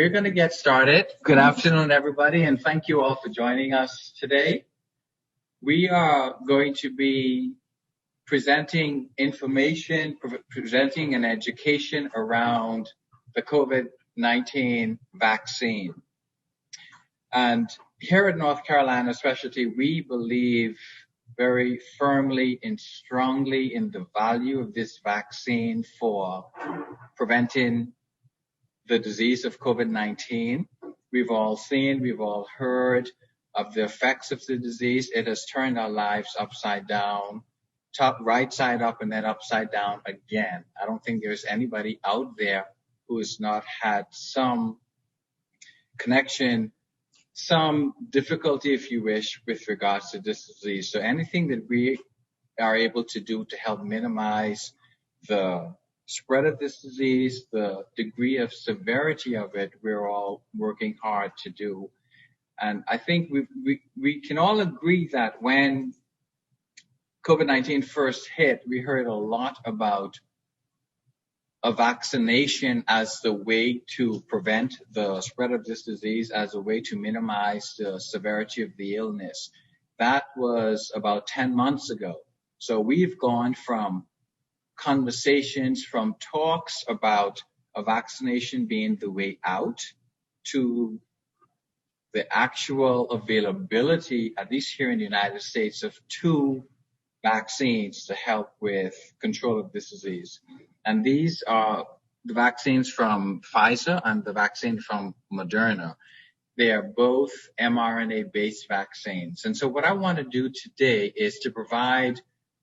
We're going to get started. Good afternoon, everybody, and thank you all for joining us today. We are going to be presenting information, presenting an education around the COVID-19 vaccine. And here at North Carolina Specialty, we believe very firmly and strongly in the value of this vaccine for preventing the disease of COVID-19. We've all seen, we've all heard of the effects of the disease. It has turned our lives upside down, right side up and then upside down again. I don't think there's anybody out there who has not had some connection, some difficulty, if you wish, with regards to this disease. So anything that we are able to do to help minimize the spread of this disease, the degree of severity of it, we're all working hard to do. And I think we can all agree that when COVID-19 first hit, we heard a lot about a vaccination as the way to prevent the spread of this disease, as a way to minimize the severity of the illness. That was about 10 months ago. So we've gone from conversations, from talks about a vaccination being the way out, to the actual availability, at least here in the United States, of 2 vaccines to help with control of this disease. And these are the vaccines from Pfizer and the vaccine from Moderna. They are both mRNA-based vaccines. And so what I want to do today is to provide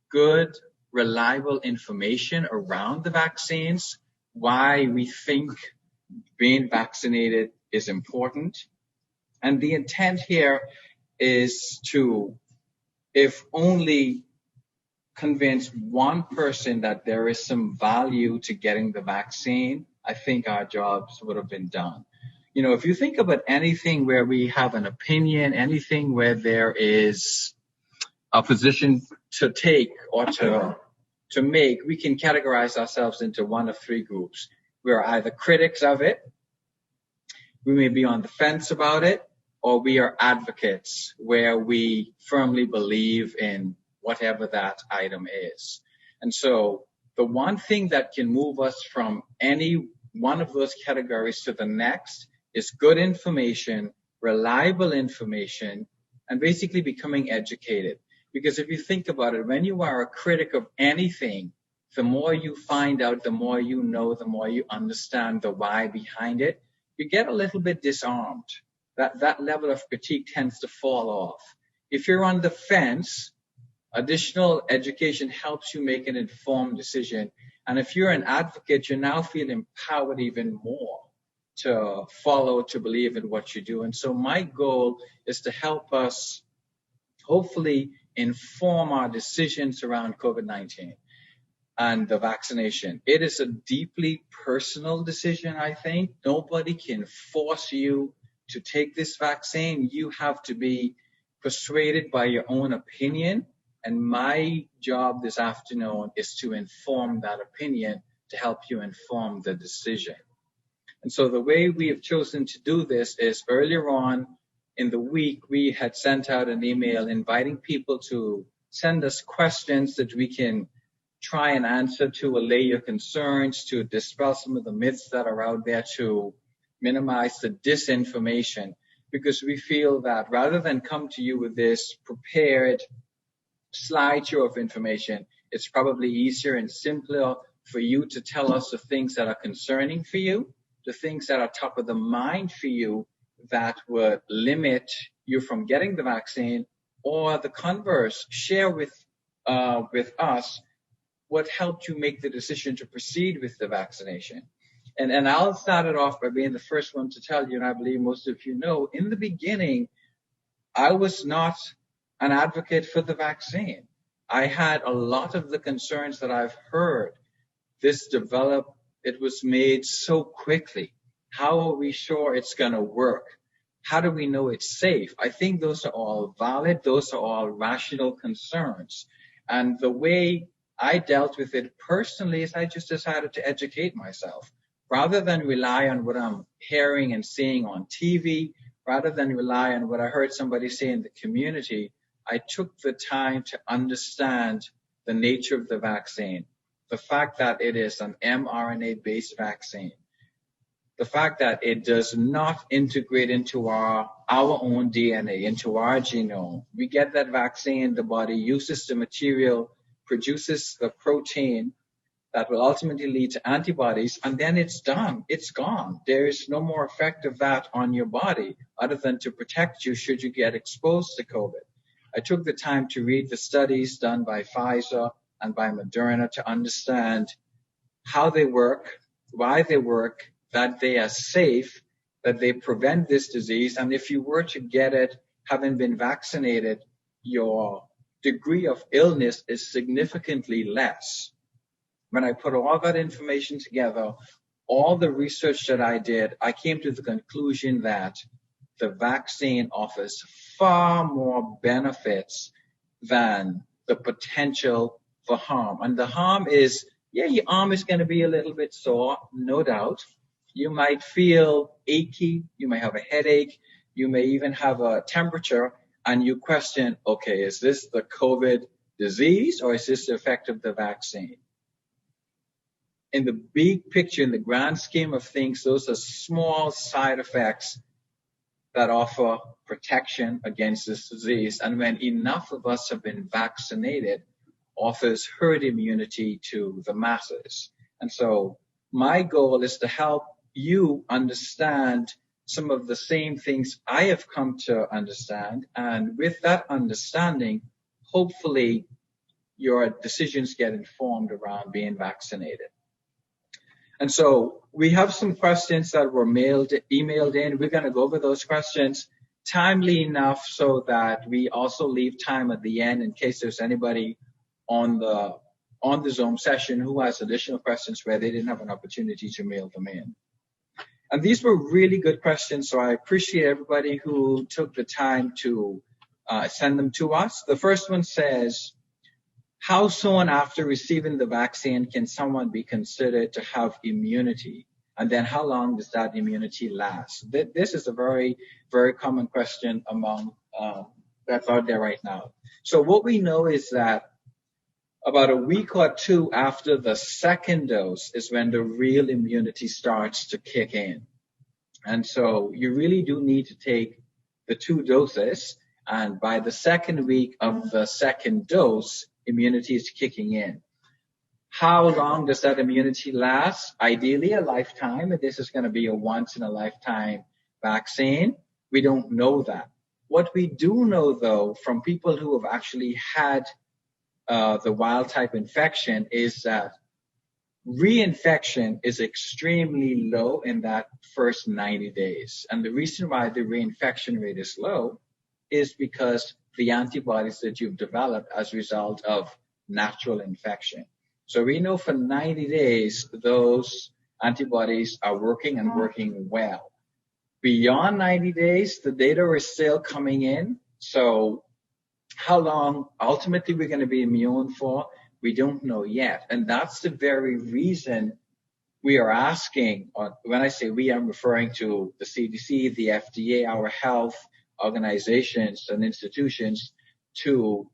good, reliable information around the vaccines, why we think being vaccinated is important. And the intent here is to, if only convince one person that there is some value to getting the vaccine, I think our jobs would have been done. You know, if you think about anything where we have an opinion, anything where there is a position to take or to make, we can categorize ourselves into one of 3 groups. We're either critics of it, we may be on the fence about it, or we are advocates where we firmly believe in whatever that item is. And so the one thing that can move us from any one of those categories to the next is good information, reliable information, and basically becoming educated. Because if you think about it, when you are a critic of anything, the more you find out, the more you know, the more you understand the why behind it, you get a little bit disarmed. That level of critique tends to fall off. If you're on the fence, additional education helps you make an informed decision. And if you're an advocate, you now feel empowered even more to follow, to believe in what you do. And so my goal is to help us hopefully inform our decisions around COVID-19 and the vaccination. It is a deeply personal decision, I think. Nobody can force you to take this vaccine. You have to be persuaded by your own opinion. And my job this afternoon is to inform that opinion, to help you inform the decision. And so the way we have chosen to do this is earlier on in the week, we had sent out an email inviting people to send us questions that we can try and answer to allay your concerns, to dispel some of the myths that are out there, to minimize the disinformation, because we feel that rather than come to you with this prepared slideshow of information, it's probably easier and simpler for you to tell us the things that are concerning for you, the things that are top of the mind for you that would limit you from getting the vaccine, or the converse, share with us what helped you make the decision to proceed with the vaccination. And I'll start it off by being the first one to tell you, and I believe most of you know, in the beginning, I was not an advocate for the vaccine. I had a lot of the concerns that I've heard. This developed, it was made so quickly. How are we sure it's going to work? How do we know it's safe? I think those are all valid. Those are all rational concerns. And the way I dealt with it personally is I just decided to educate myself. rather than rely on what I'm hearing and seeing on TV, rather than rely on what I heard somebody say in the community, I took the time to understand the nature of the vaccine, the fact that it is an mRNA-based vaccine, the fact that it does not integrate into our own DNA, into our genome. We get that vaccine, the body uses the material, produces the protein that will ultimately lead to antibodies, and then it's done. It's gone. There is no more effect of that on your body other than to protect you should you get exposed to COVID. I took the time to read the studies done by Pfizer and by Moderna to understand how they work, why they work, that they are safe, that they prevent this disease. And if you were to get it, having been vaccinated, your degree of illness is significantly less. When I put all that information together, all the research that I did, I came to the conclusion that the vaccine offers far more benefits than the potential for harm. And the harm is, yeah, your arm is going to be a little bit sore, no doubt. You might feel achy, you may have a headache, you may even have a temperature, and you question, okay, is this the COVID disease or is this the effect of the vaccine? In the big picture, in the grand scheme of things, those are small side effects that offer protection against this disease. And when enough of us have been vaccinated, offers herd immunity to the masses. And so my goal is to help you understand some of the same things I have come to understand. And with that understanding, hopefully your decisions get informed around being vaccinated. And so we have some questions that were emailed in. We're going to go over those questions timely enough so that we also leave time at the end in case there's anybody on the Zoom session who has additional questions where they didn't have an opportunity to mail them in. And these were really good questions, so I appreciate everybody who took the time to send them to us. The first one says, how soon after receiving the vaccine can someone be considered to have immunity? And then how long does that immunity last? This is a very, very common question among that's out there right now. So what we know is that about a week or two after the second dose is when the real immunity starts to kick in. And so you really do need to take the 2 doses. And by the second week of the second dose, immunity is kicking in. How long does that immunity last? Ideally, a lifetime. And this is going to be a once-in-a-lifetime vaccine. We don't know that. What we do know, though, from people who have actually had the wild-type infection is that reinfection is extremely low in that first 90 days. And the reason why the reinfection rate is low is because the antibodies that you've developed as a result of natural infection. So we know for 90 days, those antibodies are working and working well. Beyond 90 days, the data is still coming in. So how long ultimately we're going to be immune for, we don't know yet. And that's the very reason we are asking, or when I say we, I'm referring to the CDC, the FDA, our health organizations and institutions to,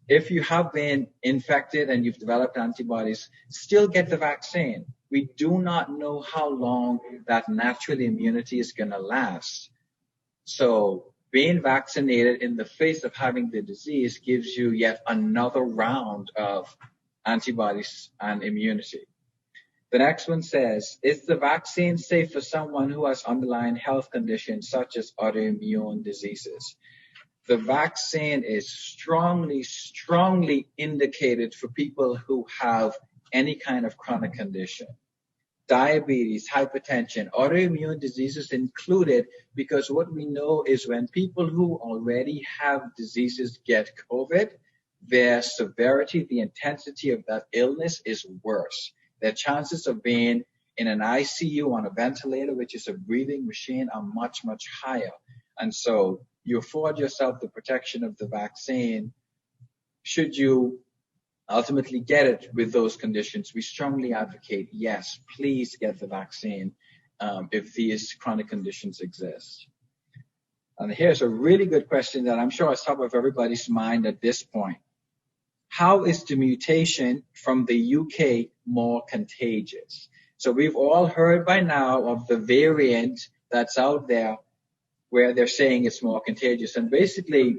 if you have been infected and you've developed antibodies, still get the vaccine. We do not know how long that natural immunity is going to last. So being vaccinated in the face of having the disease gives you yet another round of antibodies and immunity. The next one says, is the vaccine safe for someone who has underlying health conditions such as autoimmune diseases? The vaccine is strongly, strongly indicated for people who have any kind of chronic condition. Diabetes, hypertension, autoimmune diseases included, because what we know is when people who already have diseases get COVID, their severity, the intensity of that illness is worse. Their chances of being in an ICU on a ventilator, which is a breathing machine, are much, much higher. And so you afford yourself the protection of the vaccine should you ultimately get it with those conditions, we strongly advocate, yes, please get the vaccine if these chronic conditions exist. And here's a really good question that I'm sure is top of everybody's mind at this point. How is the mutation from the UK more contagious? So we've all heard by now of the variant that's out there where they're saying it's more contagious. And basically,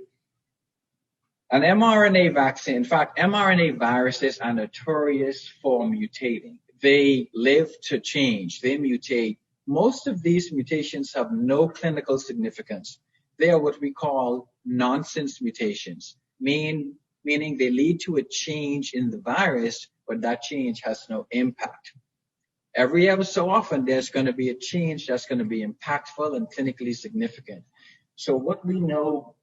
an mRNA vaccine, in fact, mRNA viruses are notorious for mutating. They live to change. They mutate. Most of these mutations have no clinical significance. They are what we call nonsense mutations, meaning they lead to a change in the virus, but that change has no impact. Every ever so often, there's going to be a change that's going to be impactful and clinically significant. So what we know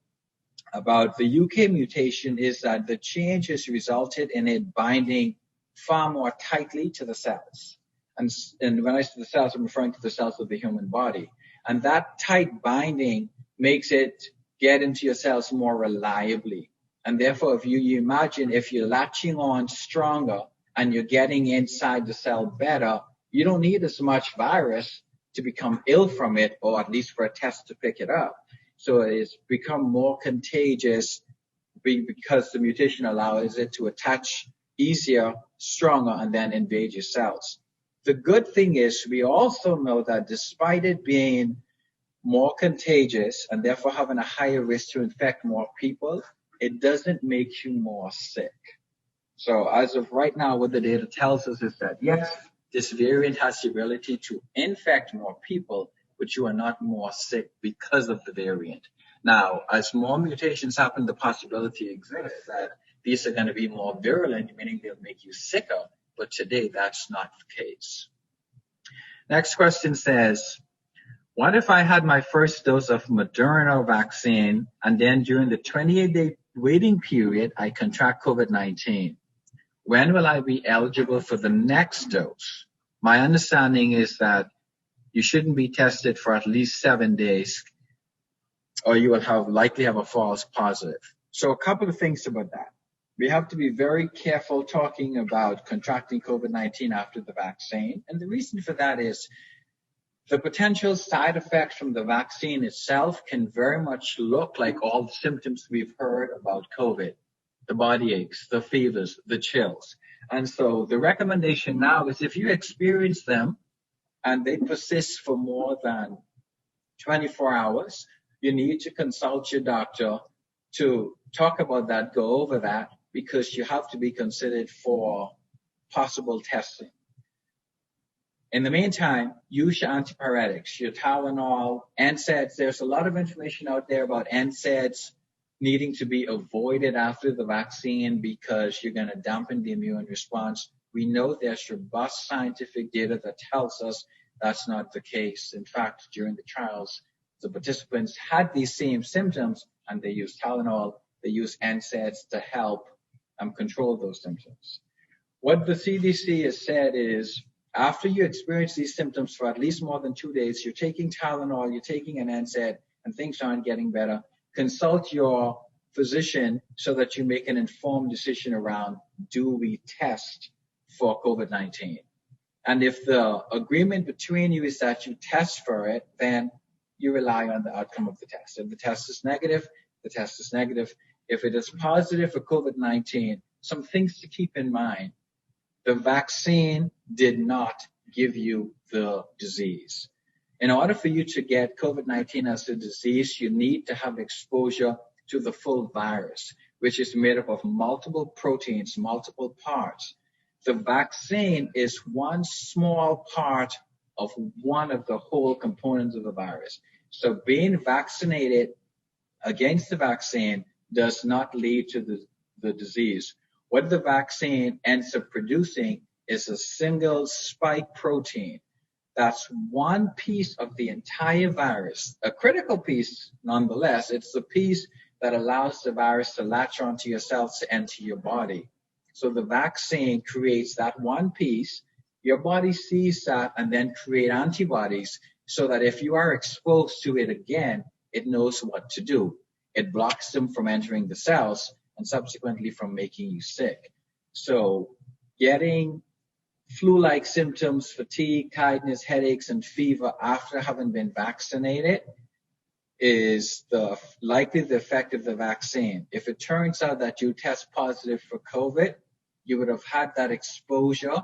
about the UK mutation is that the change has resulted in it binding far more tightly to the cells. And when I say the cells, I'm referring to the cells of the human body. And that tight binding makes it get into your cells more reliably. And therefore, if you imagine if you're latching on stronger and you're getting inside the cell better, you don't need as much virus to become ill from it, or at least for a test to pick it up. So it's become more contagious because the mutation allows it to attach easier, stronger, and then invade your cells. The good thing is we also know that despite it being more contagious and therefore having a higher risk to infect more people, it doesn't make you more sick. So as of right now, what the data tells us is that, yes, this variant has the ability to infect more people, but you are not more sick because of the variant. Now, as more mutations happen, the possibility exists that these are going to be more virulent, meaning they'll make you sicker, but today that's not the case. Next question says, what if I had my first dose of Moderna vaccine and then during the 28-day waiting period, I contract COVID-19? When will I be eligible for the next dose? My understanding is that you shouldn't be tested for at least 7 days, or you will likely have a false positive. So a couple of things about that. We have to be very careful talking about contracting COVID-19 after the vaccine. And the reason for that is the potential side effects from the vaccine itself can very much look like all the symptoms we've heard about COVID. The body aches, the fevers, the chills. And so the recommendation now is if you experience them and they persist for more than 24 hours, you need to consult your doctor to talk about that, go over that, because you have to be considered for possible testing. In the meantime, use your antipyretics, your Tylenol, NSAIDs. There's a lot of information out there about NSAIDs needing to be avoided after the vaccine because you're going to dampen the immune response. We know there's robust scientific data that tells us that's not the case. In fact, during the trials, the participants had these same symptoms and they used Tylenol, they used NSAIDs to help control those symptoms. What the CDC has said is after you experience these symptoms for at least more than 2 days, you're taking Tylenol, you're taking an NSAID, and things aren't getting better, consult your physician so that you make an informed decision around, do we test for COVID-19? And if the agreement between you is that you test for it, then you rely on the outcome of the test. If the test is negative, the test is negative. If it is positive for COVID-19, some things to keep in mind. The vaccine did not give you the disease. In order for you to get COVID-19 as a disease, you need to have exposure to the full virus, which is made up of multiple proteins, multiple parts. The vaccine is one small part of one of the whole components of the virus. So being vaccinated against the vaccine does not lead to the disease. What the vaccine ends up producing is a single spike protein. That's one piece of the entire virus, a critical piece nonetheless. It's the piece that allows the virus to latch onto your cells to enter your body. So the vaccine creates that one piece. Your body sees that and then create antibodies so that if you are exposed to it again, it knows what to do. It blocks them from entering the cells and subsequently from making you sick. So getting flu-like symptoms, fatigue, tiredness, headaches, and fever after having been vaccinated is likely the effect of the vaccine. If it turns out that you test positive for COVID, you would have had that exposure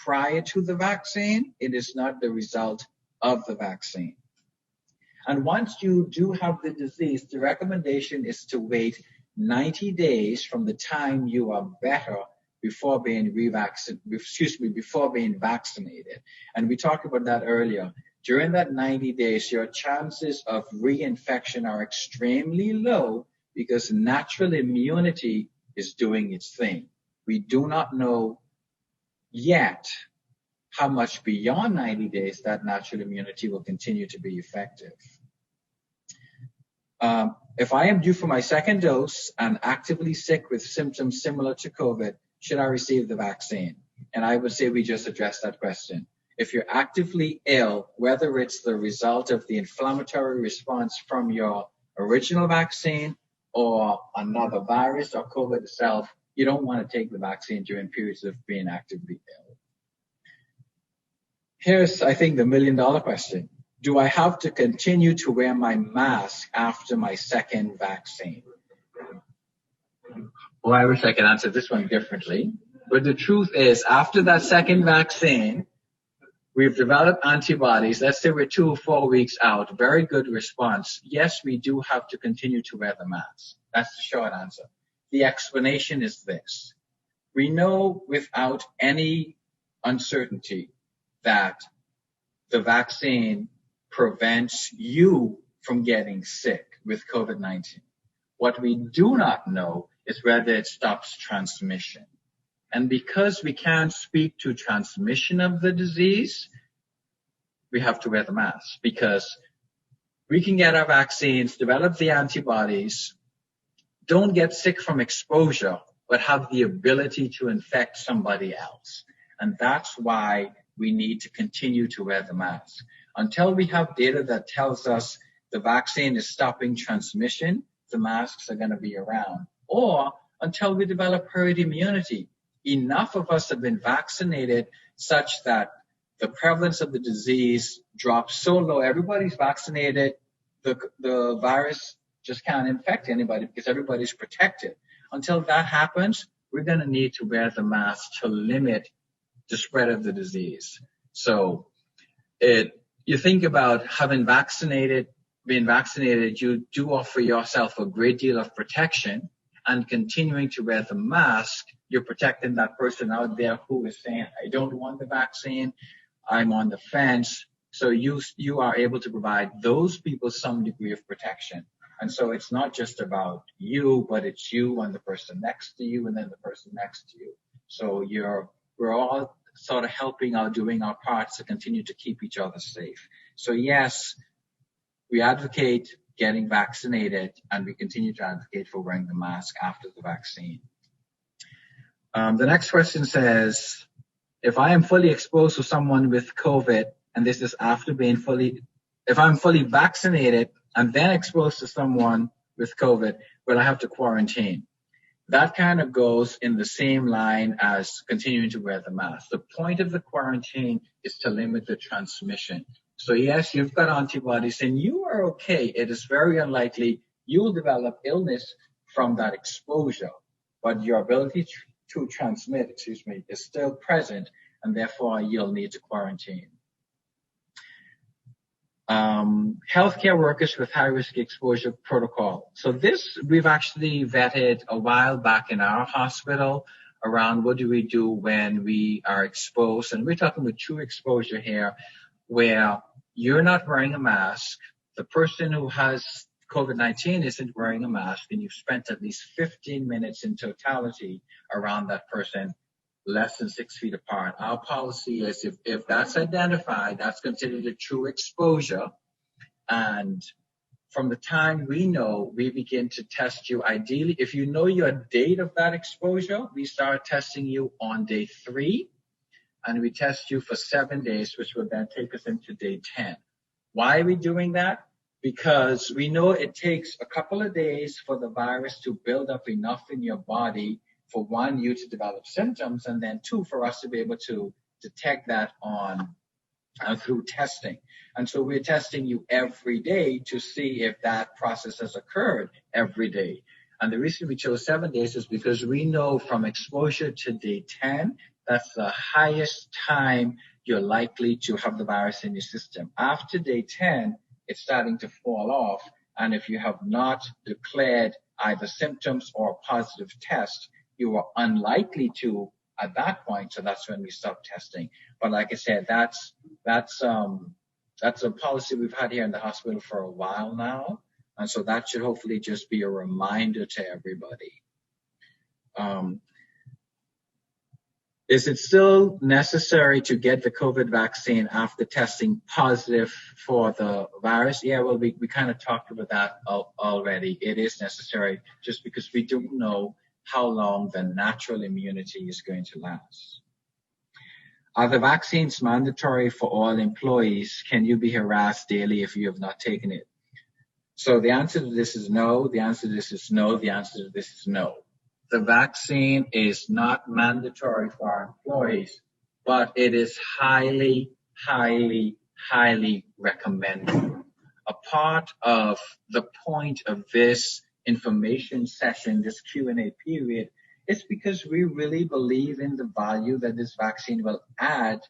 prior to the vaccine. It is not the result of the vaccine. And once you do have the disease, the recommendation is to wait 90 days from the time you are better before being before being vaccinated. And we talked about that earlier. During that 90 days, your chances of reinfection are extremely low because natural immunity is doing its thing. We do not know yet how much beyond 90 days that natural immunity will continue to be effective. If I am due for my second dose and actively sick with symptoms similar to COVID, should I receive the vaccine? And I would say we just addressed that question. If you're actively ill, whether it's the result of the inflammatory response from your original vaccine or another virus or COVID itself, you don't want to take the vaccine during periods of being actively ill. Here's, I think, the million-dollar question. Do I have to continue to wear my mask after my second vaccine? Well, I wish I could answer this one differently. But the truth is, after that second vaccine, we've developed antibodies. Let's say we're 2 or 4 weeks out. Very good response. Yes, we do have to continue to wear the mask. That's the short answer. The explanation is this. We know without any uncertainty that the vaccine prevents you from getting sick with COVID-19. What we do not know is whether it stops transmission. And because we can't speak to transmission of the disease, we have to wear the mask because we can get our vaccines, develop the antibodies, don't get sick from exposure, but have the ability to infect somebody else. And that's why we need to continue to wear the mask. Until we have data that tells us the vaccine is stopping transmission, the masks are going to be around. Or until we develop herd immunity. Enough of us have been vaccinated such that the prevalence of the disease drops so low. Everybody's vaccinated. The virus just can't infect anybody because everybody's protected. Until that happens, we're going to need to wear the mask to limit the spread of the disease. So you think about having being vaccinated, you do offer yourself a great deal of protection, and continuing to wear the mask, you're protecting that person out there who is saying, I don't want the vaccine, I'm on the fence. So you are able to provide those people some degree of protection. And so it's not just about you, but it's you and the person next to you and then the person next to you. So we're all sort of helping out, doing our parts to continue to keep each other safe. So yes, we advocate getting vaccinated, and we continue to advocate for wearing the mask after the vaccine. The next question says, if I am fully exposed to someone with COVID, and this is after being if I'm fully vaccinated and then exposed to someone with COVID, will I have to quarantine? That kind of goes in the same line as continuing to wear the mask. The point of the quarantine is to limit the transmission. So yes, you've got antibodies and you are okay. It is very unlikely you'll develop illness from that exposure, but your ability to transmit, is still present, and therefore you'll need to quarantine. Healthcare workers with high-risk exposure protocol. So this we've actually vetted a while back in our hospital around what do we do when we are exposed. And we're talking about true exposure here, where you're not wearing a mask. The person who has COVID-19 isn't wearing a mask, and you've spent at least 15 minutes in totality around that person, less than 6 feet apart. Our policy is if that's identified, that's considered a true exposure. And from the time we know, we begin to test you. Ideally, if you know your date of that exposure, we start testing you on day 3, and we test you for 7 days, which will then take us into day 10. Why are we doing that? Because we know it takes a couple of days for the virus to build up enough in your body for one, you to develop symptoms, and then two, for us to be able to detect that on through testing. And so we're testing you every day to see if that process has occurred every day. And the reason we chose 7 days is because we know from exposure to day 10, that's the highest time you're likely to have the virus in your system. After day 10, it's starting to fall off. And if you have not declared either symptoms or a positive test, you are unlikely to at that point. So that's when we stop testing. But like I said, that's a policy we've had here in the hospital for a while now. And so that should hopefully just be a reminder to everybody. Is it still necessary to get the COVID vaccine after testing positive for the virus? Yeah, well, we kind of talked about that already. It is necessary just because we don't know how long the natural immunity is going to last. Are the vaccines mandatory for all employees? Can you be harassed daily if you have not taken it? So the answer to this is no. The answer to this is no. The answer to this is no. The vaccine is not mandatory for our employees, but it is highly, highly, highly recommended. A part of the point of this information session, this Q&A period, is because we really believe in the value that this vaccine will add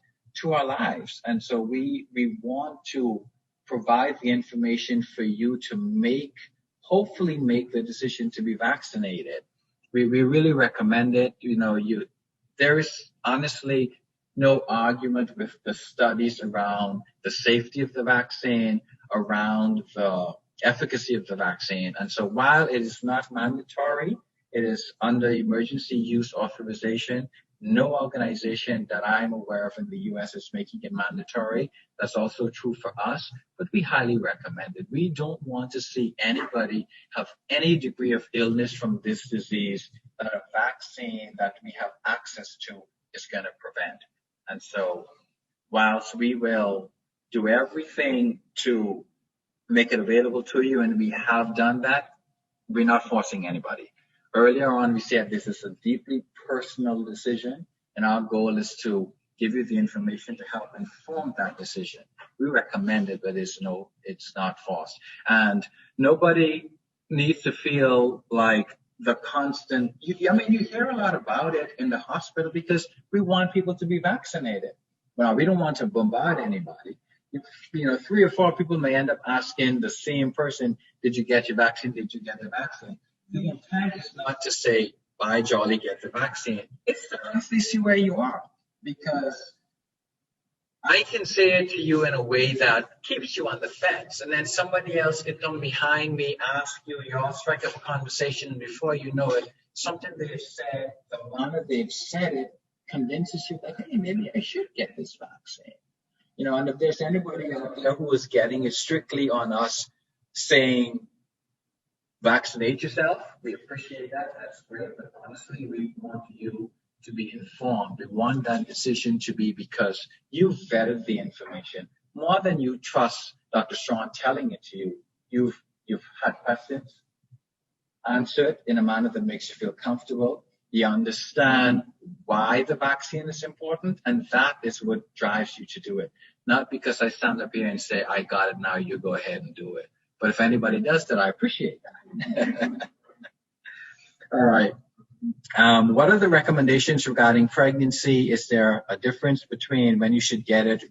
to our lives. And so we want to provide the information for you to hopefully make the decision to be vaccinated. We really recommend it. There is honestly no argument with the studies around the safety of the vaccine, around the efficacy of the vaccine. And so while it is not mandatory, it is under emergency use authorization. No organization that I'm aware of in the U.S. is making it mandatory. That's also true for us, but we highly recommend it. We don't want to see anybody have any degree of illness from this disease that a vaccine that we have access to is going to prevent. And so whilst we will do everything to make it available to you, and we have done that, we're not forcing anybody. Earlier on, we said this is a deeply personal decision, and our goal is to give you the information to help inform that decision. We recommend it, but it's not forced. And nobody needs to feel like the constant, you hear a lot about it in the hospital because we want people to be vaccinated. Well, we don't want to bombard anybody. 3 or 4 people may end up asking the same person, did you get your vaccine? Did you get the vaccine? The intent is not to say, by jolly, get the vaccine. It's to honestly see where you are. Because I can say it to you in a way that keeps you on the fence. And then somebody else can come behind me, ask you, you all strike up a conversation, and before you know it, something they've said, the manner they've said it, convinces you that, hey, maybe I should get this vaccine. And if there's anybody out there who is getting it strictly on us saying, vaccinate yourself, we appreciate that. That's great. But honestly, we want you to be informed. We want that decision to be because you've vetted the information. More than you trust Dr. Strawn telling it to you, you've had questions answered in a manner that makes you feel comfortable. You understand why the vaccine is important, and that is what drives you to do it. Not because I stand up here and say, I got it now, you go ahead and do it. But if anybody does that, I appreciate that. All right. What are the recommendations regarding pregnancy? Is there a difference between when you should get it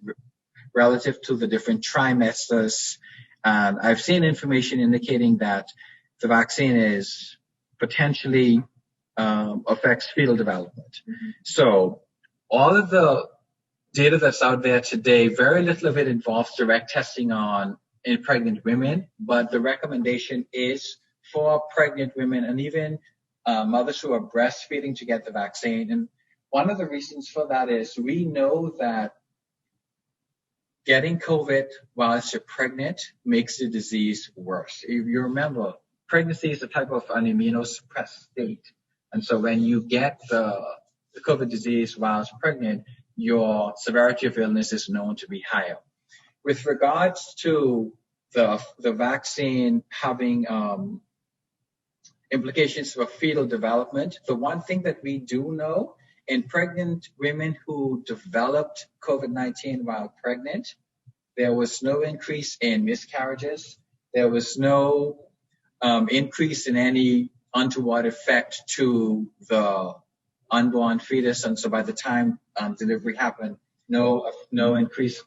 relative to the different trimesters? I've seen information indicating that the vaccine is potentially affects fetal development. So all of the data that's out there today, very little of it involves direct testing in pregnant women, but the recommendation is for pregnant women and even mothers who are breastfeeding to get the vaccine. And one of the reasons for that is we know that getting COVID whilst you're pregnant makes the disease worse. If you remember, pregnancy is a type of an immunosuppressed state. And so when you get the COVID disease whilst pregnant, your severity of illness is known to be higher. With regards to the vaccine having implications for fetal development. The one thing that we do know in pregnant women who developed COVID-19 while pregnant, there was no increase in miscarriages. There was no increase in any untoward effect to the unborn fetus. And so by the time delivery happened, no increased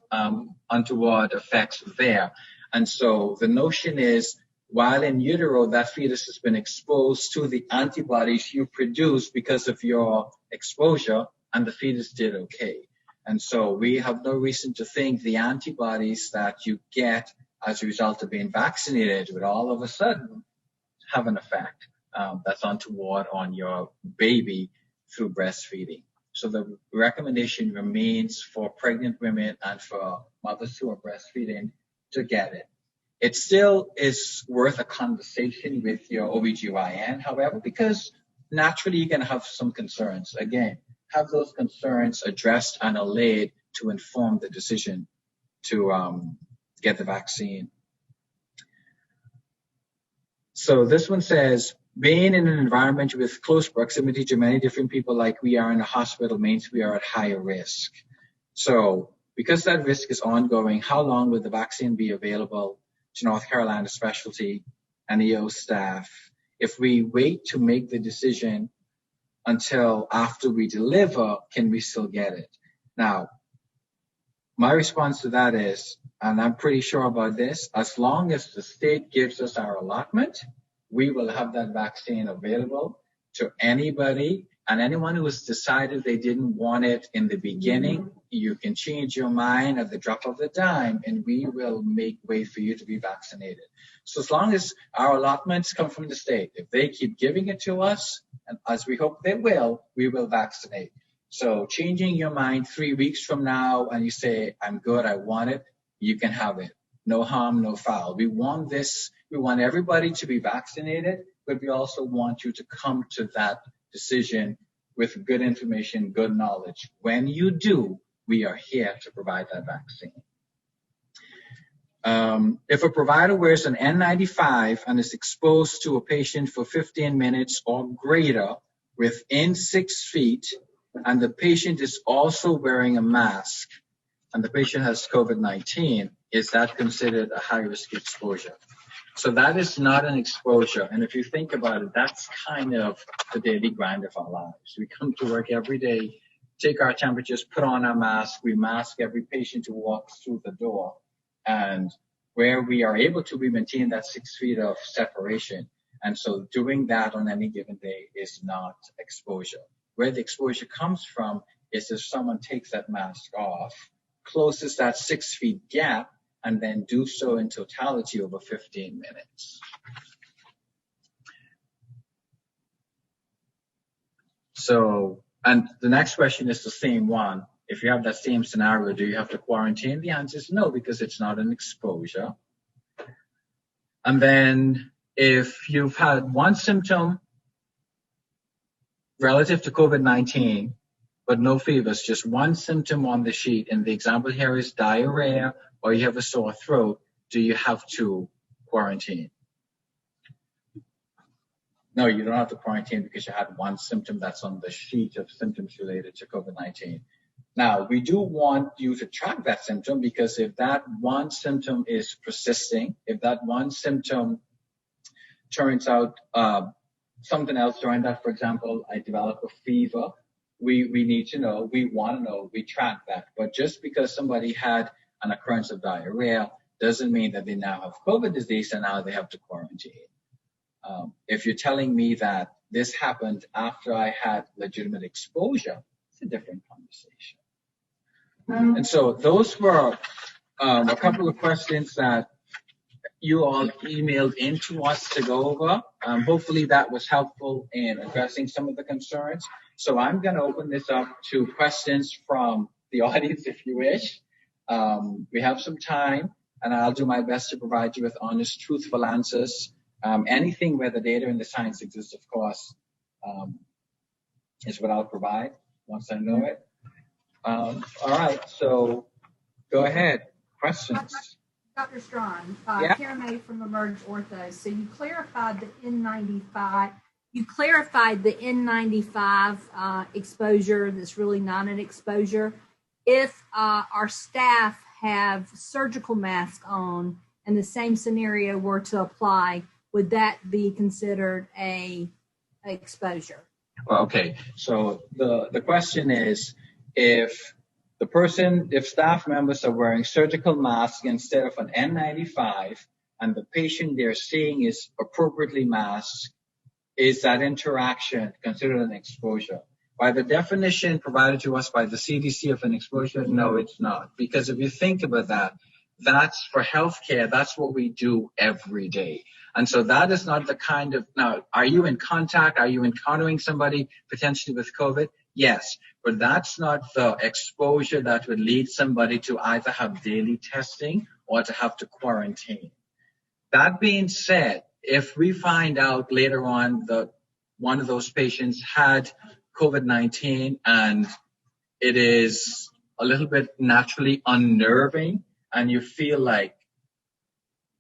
untoward effects there. And so the notion is, while in utero, that fetus has been exposed to the antibodies you produce because of your exposure, and the fetus did okay. And so we have no reason to think the antibodies that you get as a result of being vaccinated would all of a sudden have an effect that's untoward on your baby through breastfeeding. So the recommendation remains for pregnant women and for mothers who are breastfeeding to get it. It still is worth a conversation with your OBGYN, however, because naturally you're going to have some concerns. Again, have those concerns addressed and allayed to inform the decision to get the vaccine. So this one says, being in an environment with close proximity to many different people like we are in a hospital means we are at higher risk. So because that risk is ongoing, how long will the vaccine be available to North Carolina specialty and EO staff? If we wait to make the decision until after we deliver, can we still get it? Now, my response to that is, and I'm pretty sure about this, as long as the state gives us our allotment, we will have that vaccine available to anybody, and anyone who has decided they didn't want it in the beginning, you can change your mind at the drop of a dime, and we will make way for you to be vaccinated. So as long as our allotments come from the state, if they keep giving it to us, and as we hope they will, we will vaccinate. So changing your mind 3 weeks from now and you say, I'm good, I want it, you can have it. No harm, no foul. We want this, we want everybody to be vaccinated, but we also want you to come to that decision with good information, good knowledge. When you do, we are here to provide that vaccine. If a provider wears an N95 and is exposed to a patient for 15 minutes or greater within 6 feet, and the patient is also wearing a mask, and the patient has COVID-19, is that considered a high-risk exposure? So that is not an exposure. And if you think about it, that's kind of the daily grind of our lives. We come to work every day, take our temperatures, put on our mask. We mask every patient who walks through the door. And where we are able to, we maintain that 6 feet of separation. And so doing that on any given day is not exposure. Where the exposure comes from is if someone takes that mask off, closes that 6 feet gap, and then do so in totality over 15 minutes. So, and the next question is the same one. If you have that same scenario, do you have to quarantine? The answer is no, because it's not an exposure. And then if you've had one symptom relative to COVID-19, but no fevers, just one symptom on the sheet, and the example here is diarrhea, or you have a sore throat, do you have to quarantine? No, you don't have to quarantine because you had one symptom that's on the sheet of symptoms related to COVID-19. Now, we do want you to track that symptom, because if that one symptom is persisting, if that one symptom turns out something else during that, for example, I develop a fever, we need to know, we want to know, we track that. But just because somebody had an occurrence of diarrhea doesn't mean that they now have COVID disease and now they have to quarantine. If you're telling me that this happened after I had legitimate exposure, it's a different conversation. And so those were a couple of questions that you all emailed in to us to go over. Hopefully that was helpful in addressing some of the concerns. So I'm going to open this up to questions from the audience if you wish. We have some time, and I'll do my best to provide you with honest, truthful answers. Anything where the data and the science exists, of course, is what I'll provide once I know it. All right, so go ahead. Questions? Dr. Strawn, Yeah. Karen May from Emerge Ortho. So you clarified the N95. You clarified the N95 exposure that's really not an exposure. If our staff have surgical masks on and the same scenario were to apply, would that be considered a exposure? Well, okay. So the question is, if staff members are wearing surgical masks instead of an N95 and the patient they're seeing is appropriately masked, is that interaction considered an exposure? By the definition provided to us by the CDC of an exposure, no, it's not. Because if you think about that, that's for healthcare, that's what we do every day. And so that is not the kind of, now, are you in contact? Are you encountering somebody potentially with COVID? Yes, but that's not the exposure that would lead somebody to either have daily testing or to have to quarantine. That being said, if we find out later on that one of those patients had COVID-19 and it is a little bit naturally unnerving and you feel like,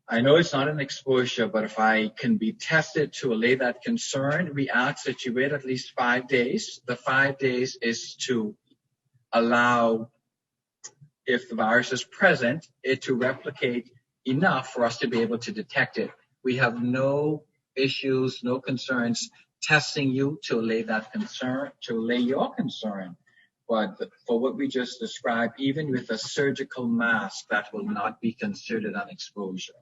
I know it's not an exposure, but if I can be tested to allay that concern, we ask that you wait at least 5 days. The 5 days is to allow, if the virus is present, it to replicate enough for us to be able to detect it. We have no issues, no concerns testing you to allay that concern, to allay your concern. But for what we just described, even with a surgical mask, that will not be considered an exposure.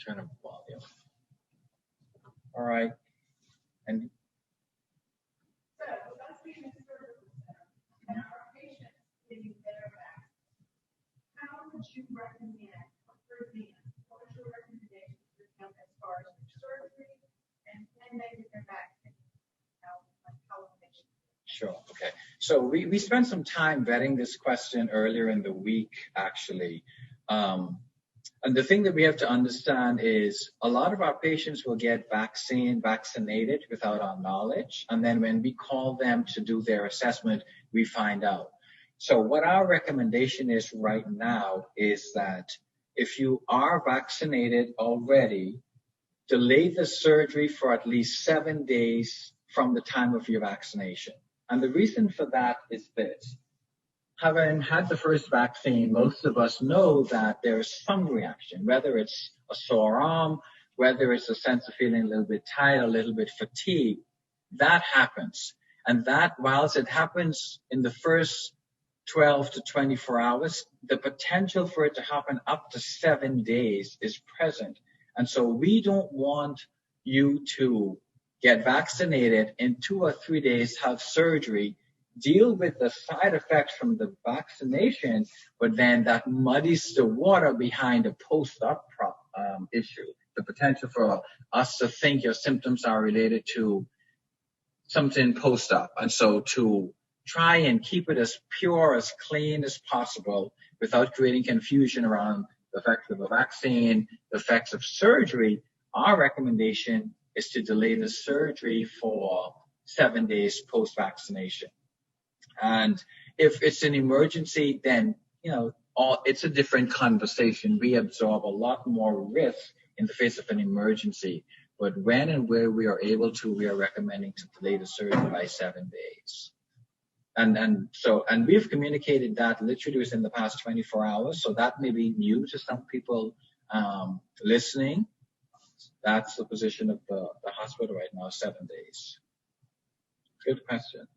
Turn up volume. All right. And so, us being a surgical center and our patients getting better back, how would you recommend for them? What is your recommendation for them as far as surgery and when they get their vaccine? How they should? Sure. Okay. So we spent some time vetting this question earlier in the week, actually. And the thing that we have to understand is a lot of our patients will get vaccinated without our knowledge. And then when we call them to do their assessment, we find out. So what our recommendation is right now is that if you are vaccinated already, delay the surgery for at least 7 days from the time of your vaccination. And the reason for that is this. Having had the first vaccine, most of us know that there is some reaction, whether it's a sore arm, whether it's a sense of feeling a little bit tired, a little bit fatigued. That happens. And that, whilst it happens in the first 12 to 24 hours, the potential for it to happen up to 7 days is present. And so we don't want you to get vaccinated in 2 or 3 days, have surgery, deal with the side effects from the vaccination, but then that muddies the water behind the post-op issue. The potential for us to think your symptoms are related to something post-op. And so to try and keep it as pure, as clean as possible without creating confusion around the effects of a vaccine, the effects of surgery, our recommendation is to delay the surgery for 7 days post-vaccination. And if it's an emergency, then, it's a different conversation. We absorb a lot more risk in the face of an emergency. But when and where we are able to, we are recommending to delay the surgery by 7 days. And we've communicated that literally within the past 24 hours. So that may be new to some people listening. That's the position of the hospital right now, 7 days. Good question.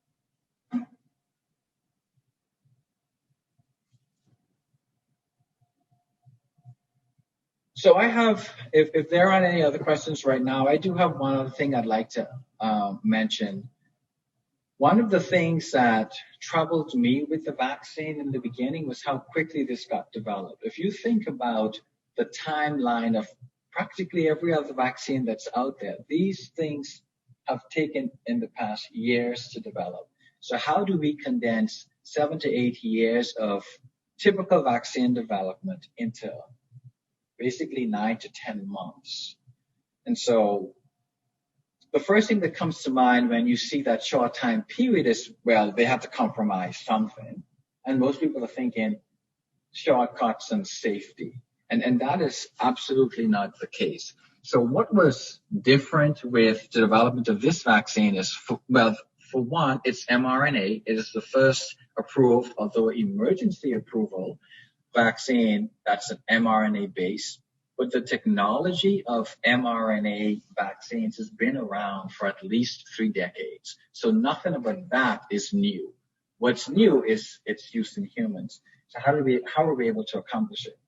So I have, if there aren't any other questions right now, I do have one other thing I'd like to mention. One of the things that troubled me with the vaccine in the beginning was how quickly this got developed. If you think about the timeline of practically every other vaccine that's out there, these things have taken in the past years to develop. So how do we condense 7 to 8 years of typical vaccine development into basically 9 to 10 months? And so the first thing that comes to mind when you see that short time period is, well, they have to compromise something. And most people are thinking shortcuts and safety. And that is absolutely not the case. So what was different with the development of this vaccine is, for one, it's mRNA. It is the first approved, although emergency approval, vaccine that's an mRNA base. But the technology of mRNA vaccines has been around for at least 3 decades. So nothing about that is new. What's new is its use in humans. So how are we able to accomplish it?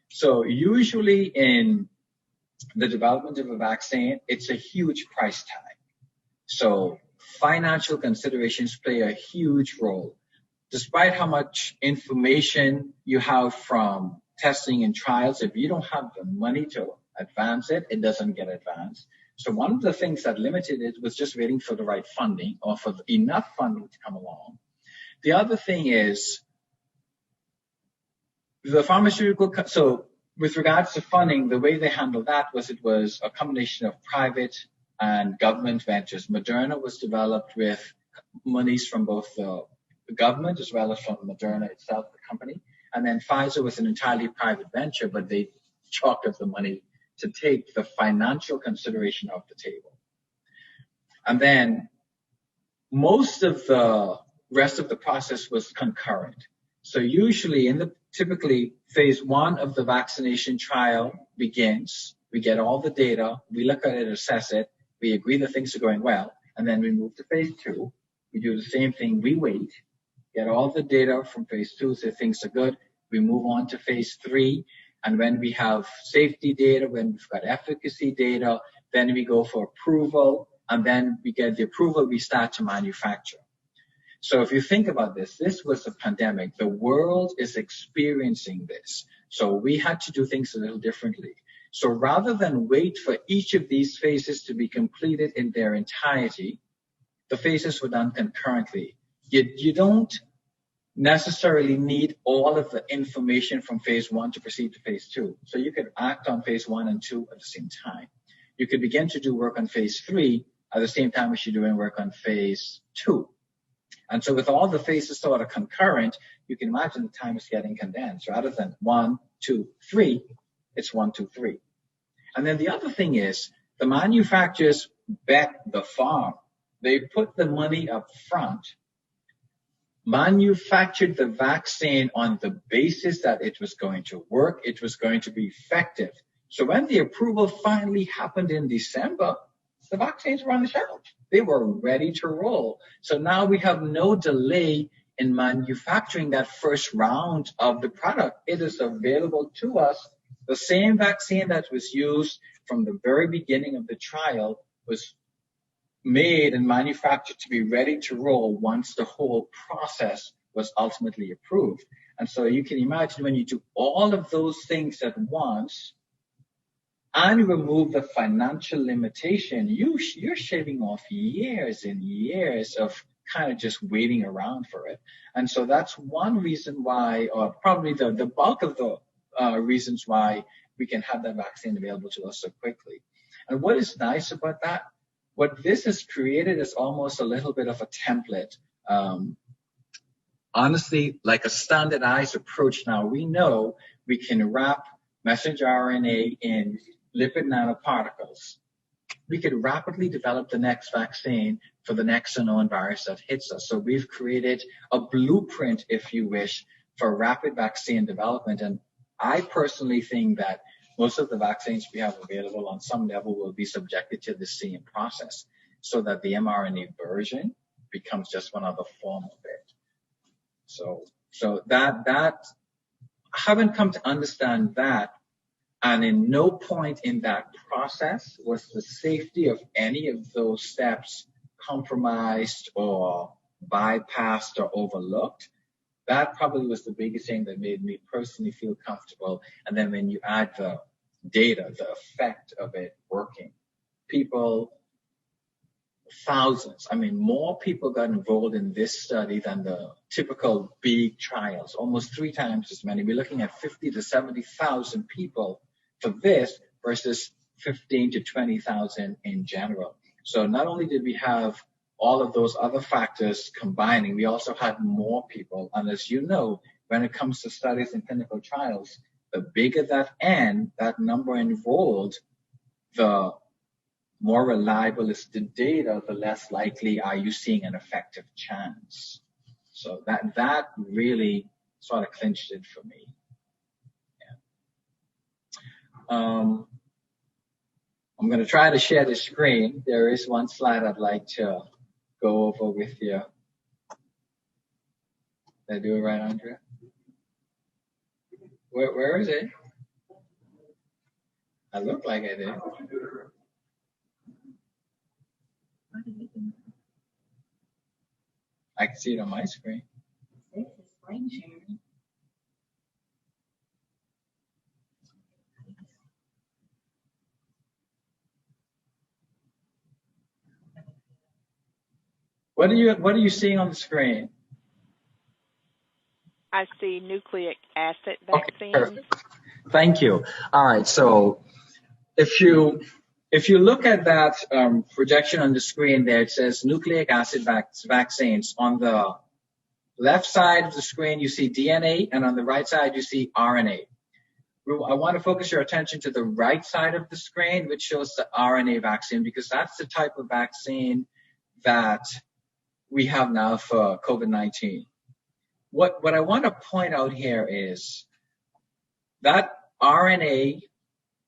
So usually in the development of a vaccine, it's a huge price tag. So financial considerations play a huge role. Despite how much information you have from testing and trials, if you don't have the money to advance it, it doesn't get advanced. So one of the things that limited it was just waiting for the right funding or for enough funding to come along. The other thing is the pharmaceutical, so with regards to funding, the way they handled that was it was a combination of private and government ventures. Moderna was developed with monies from both the government as well as from Moderna itself, the company. And then Pfizer was an entirely private venture, but they chalked up the money to take the financial consideration off the table. And then most of the rest of the process was concurrent. So usually typically phase 1 of the vaccination trial begins. We get all the data, we look at it, assess it, we agree that things are going well, and then we move to phase 2. We do the same thing, we wait, get all the data from phase 2, say things are good, we move on to phase 3, and when we have safety data, when we've got efficacy data, then we go for approval, and then we get the approval, we start to manufacture. So if you think about this was a pandemic. The world is experiencing this. So we had to do things a little differently. So rather than wait for each of these phases to be completed in their entirety, the phases were done concurrently. You don't necessarily need all of the information from phase 1 to proceed to phase 2. So you could act on phase 1 and 2 at the same time. You could begin to do work on phase 3 at the same time as you're doing work on phase 2. And so with all the phases sort of concurrent, you can imagine the time is getting condensed. Rather than 1, 2, 3, it's 1, 2, 3. And then the other thing is the manufacturers bet the farm. They put the money up front, manufactured the vaccine on the basis that it was going to work, it was going to be effective. So when the approval finally happened in December, the vaccines were on the shelf. They were ready to roll. So now we have no delay in manufacturing that first round of the product. It is available to us. The same vaccine that was used from the very beginning of the trial was made and manufactured to be ready to roll once the whole process was ultimately approved. And so you can imagine when you do all of those things at once, and remove the financial limitation, you're shaving off years and years of kind of just waiting around for it. And so that's one reason why, or probably the bulk of the reasons why we can have that vaccine available to us so quickly. And what is nice about that, what this has created is almost a little bit of a template. Honestly, like a standardized approach now. We know we can wrap messenger RNA in lipid nanoparticles. We could rapidly develop the next vaccine for the next unknown virus that hits us. So we've created a blueprint, if you wish, for rapid vaccine development. And I personally think that most of the vaccines we have available on some level will be subjected to the same process so that the mRNA version becomes just one other form of it. So that I haven't come to understand that. And in no point in that process was the safety of any of those steps compromised or bypassed or overlooked. That probably was the biggest thing that made me personally feel comfortable. And then when you add the data, the effect of it working, people thousands. I mean, more people got enrolled in this study than the typical big trials, almost 3 times as many. We're looking at 50 to 70,000 people for this versus 15 to 20,000 in general. So not only did we have all of those other factors combining, we also had more people. And as you know, when it comes to studies and clinical trials, the bigger that N, that number enrolled, the more reliable is the data, the less likely are you seeing an effective chance. So that really sort of clinched it for me. Yeah. I'm going to try to share the screen. There is one slide I'd like to go over with you. Did I do it right, Andrea? Where is it? I look like I did. I can see it on my screen. Screen sharing. What are you seeing on the screen? I see nucleic acid vaccine. Okay, perfect. Thank you. All right, so if you look at that projection on the screen there, it says nucleic acid vaccines. On the left side of the screen, you see DNA, and on the right side, you see RNA. I want to focus your attention to the right side of the screen, which shows the RNA vaccine, because that's the type of vaccine that we have now for COVID-19. What I want to point out here is that RNA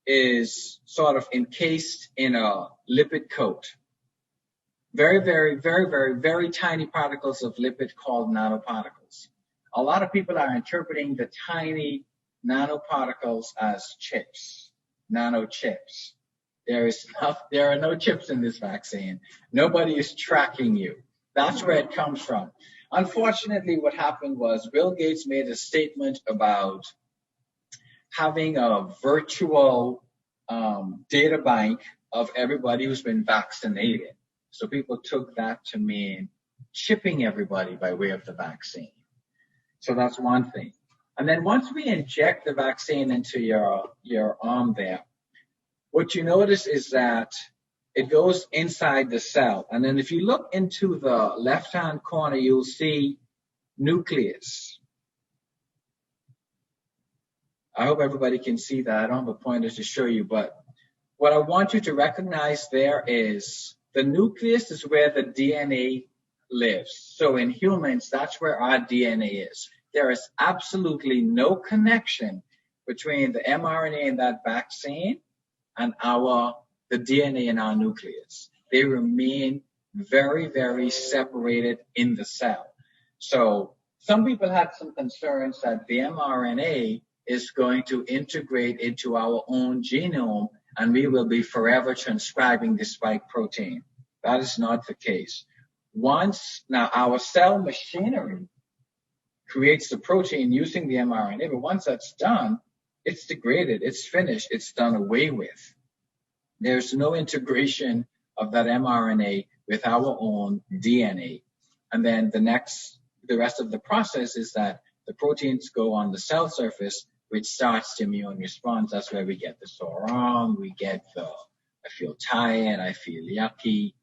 is sort of encased in a lipid coat. Very, very, very, very, very tiny particles of lipid called nanoparticles. A lot of people are interpreting the tiny nanoparticles as chips, nanochips. There are no chips in this vaccine. Nobody is tracking you. That's where it comes from. Unfortunately, what happened was Bill Gates made a statement about having a virtual data bank of everybody who's been vaccinated. So people took that to mean chipping everybody by way of the vaccine. So that's one thing. And then once we inject the vaccine into your arm there, what you notice is that it goes inside the cell. And then if you look into the left-hand corner, you'll see nucleus. I hope everybody can see that. I don't have a pointer to show you, but what I want you to recognize there is the nucleus is where the DNA lives. So in humans, that's where our DNA is. There is absolutely no connection between the mRNA in that vaccine and the DNA in our nucleus. They remain very, very separated in the cell. So some people had some concerns that the mRNA is going to integrate into our own genome and we will be forever transcribing the spike protein. That is not the case. Now our cell machinery creates the protein using the mRNA, but once that's done, it's degraded, it's finished, it's done away with. There's no integration of that mRNA with our own DNA. And then the rest of the process is that the proteins go on the cell surface, which starts the immune response. That's where we get the sore arm, we get I feel tired, I feel yucky.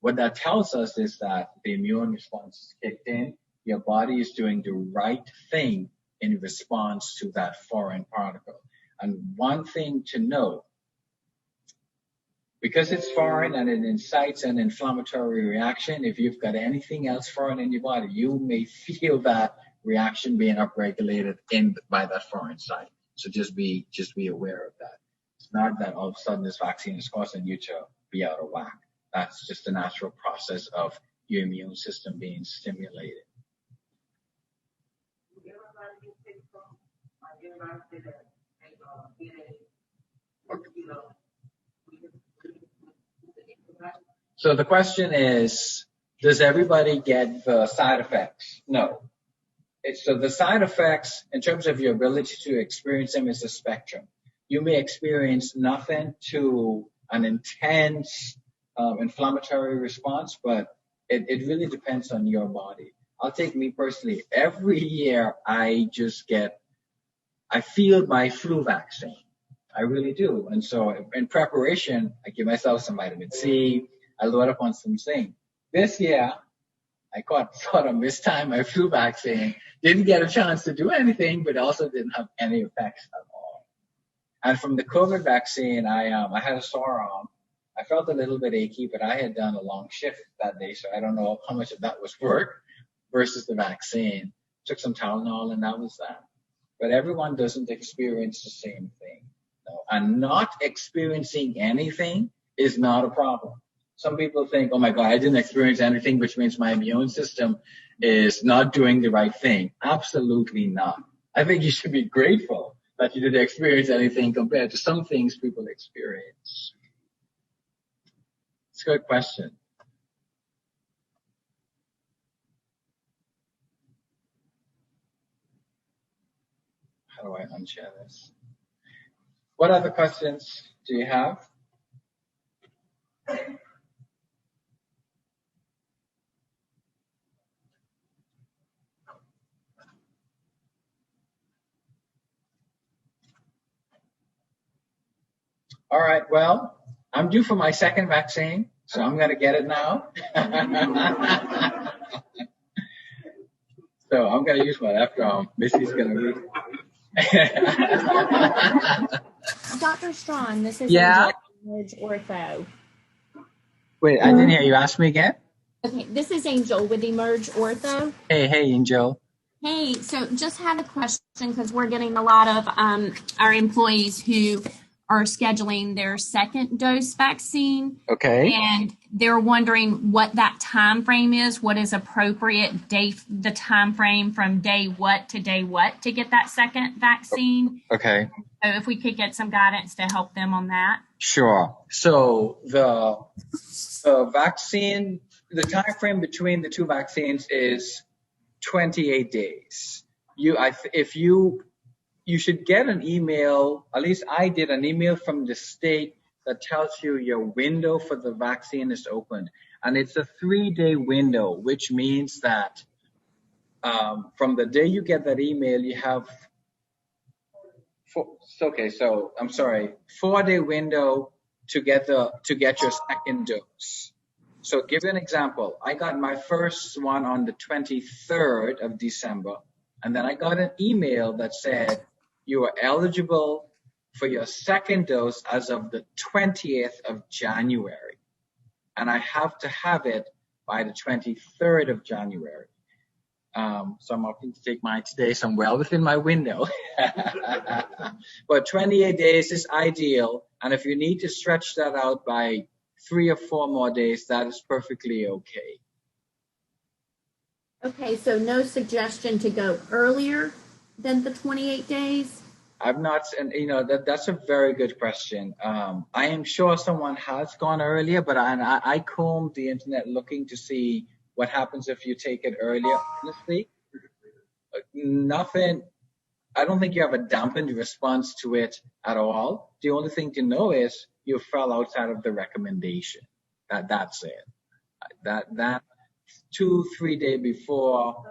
What that tells us is that the immune response is kicked in. Your body is doing the right thing in response to that foreign particle. And one thing to know, because it's foreign and it incites an inflammatory reaction, if you've got anything else foreign in your body, you may feel that reaction being upregulated by that foreign site. So just be aware of that. It's not that all of a sudden this vaccine is causing you to be out of whack. That's just the natural process of your immune system being stimulated. So the question is, does everybody get the side effects? No. So the side effects, in terms of your ability to experience them, is a spectrum. You may experience nothing to an intense inflammatory response, but it really depends on your body. I'll take me personally. Every year I feel my flu vaccine. I really do. And so in preparation, I give myself some vitamin C. I load up on some zinc. This year, I sort of mistimed my flu vaccine. Didn't get a chance to do anything, but also didn't have any effects at all. And from the COVID vaccine, I had a sore arm. I felt a little bit achy, but I had done a long shift that day, so I don't know how much of that was work versus the vaccine. Took some Tylenol, and that was that. But everyone doesn't experience the same thing. No. And not experiencing anything is not a problem. Some people think, oh my God, I didn't experience anything, which means my immune system is not doing the right thing. Absolutely not. I think you should be grateful that you didn't experience anything compared to some things people experience. It's a good question. How do I unshare this? What other questions do you have? All right, well, I'm due for my second vaccine, so I'm going to get it now. So I'm going to use my left arm. Missy's going to read. Dr. Strawn, this is Yeah? Angel with Emerge Ortho. Wait, I didn't hear you. Ask me again? Okay, this is Angel with Emerge Ortho. Hey, Angel. Hey, so just had a question because we're getting a lot of our employees who are scheduling their second dose vaccine. Okay. And they're wondering what that time frame is, what is appropriate day, the time frame from day what to get that second vaccine. Okay. So if we could get some guidance to help them on that. Sure. So the vaccine, the time frame between the two vaccines is 28 days. You should get an email, at least I did an email from the state that tells you your window for the vaccine is opened. And it's a 3-day window, which means that from the day you get that email, you have 4-day window to get your second dose. So give you an example. I got my first one on the 23rd of December, and then I got an email that said you are eligible for your second dose as of the 20th of January. And I have to have it by the 23rd of January. So I'm hoping to take mine today, so I'm well within my window. But 28 days is ideal. And if you need to stretch that out by 3 or 4 more days, that is perfectly okay. Okay, so no suggestion to go earlier than the 28 days? I've not, and that's a very good question. I am sure someone has gone earlier, but I combed the internet looking to see what happens if you take it earlier. Honestly, nothing. I don't think you have a dampened response to it at all. The only thing to know is you fell outside of the recommendation. That's it. That 2-3 days before.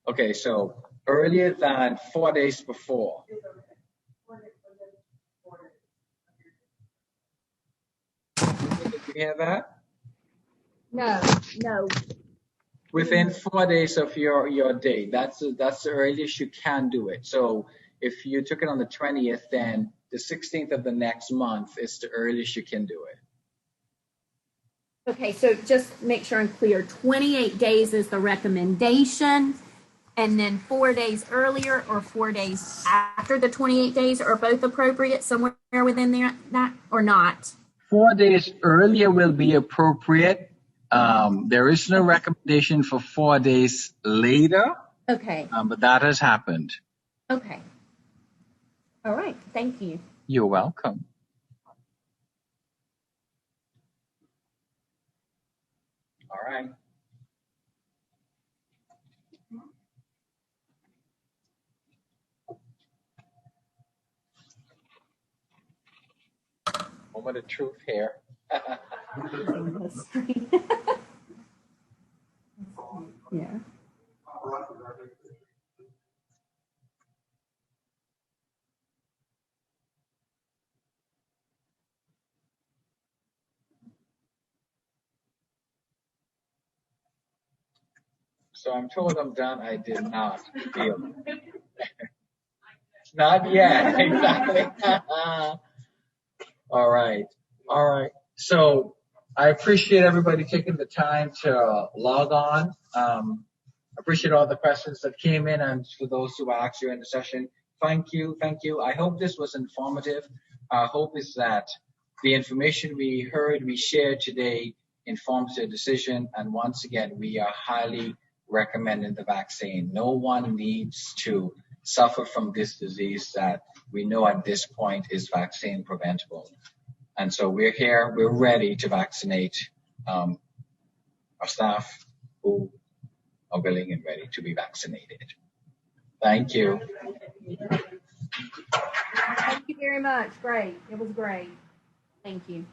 Okay, so earlier than 4 days before. Did you hear that? No. Within 4 days of your date. That's the earliest you can do it. So if you took it on the 20th, then the 16th of the next month is the earliest you can do it. Okay, so just make sure I'm clear. 28 days is the recommendation, and then 4 days earlier or 4 days after the 28 days are both appropriate somewhere within there, that or not? 4 days earlier will be appropriate. There is no recommendation for 4 days later. Okay. But that has happened. Okay. All right. Thank you. You're welcome. All right. Moment of truth here. Yeah. So I'm told I'm done. I did not feel it. Not yet. Exactly. All right. All right. So I appreciate everybody taking the time to log on. Appreciate all the questions that came in, and for those who are actually in the session, thank you. Thank you. I hope this was informative. Our hope is that the information we heard, we shared today informs your decision. And once again, we are highly recommending the vaccine. No one needs to suffer from this disease that we know at this point is vaccine preventable. And so we're here, we're ready to vaccinate our staff who are willing and ready to be vaccinated. Thank you. Thank you very much. Great. It was great. Thank you.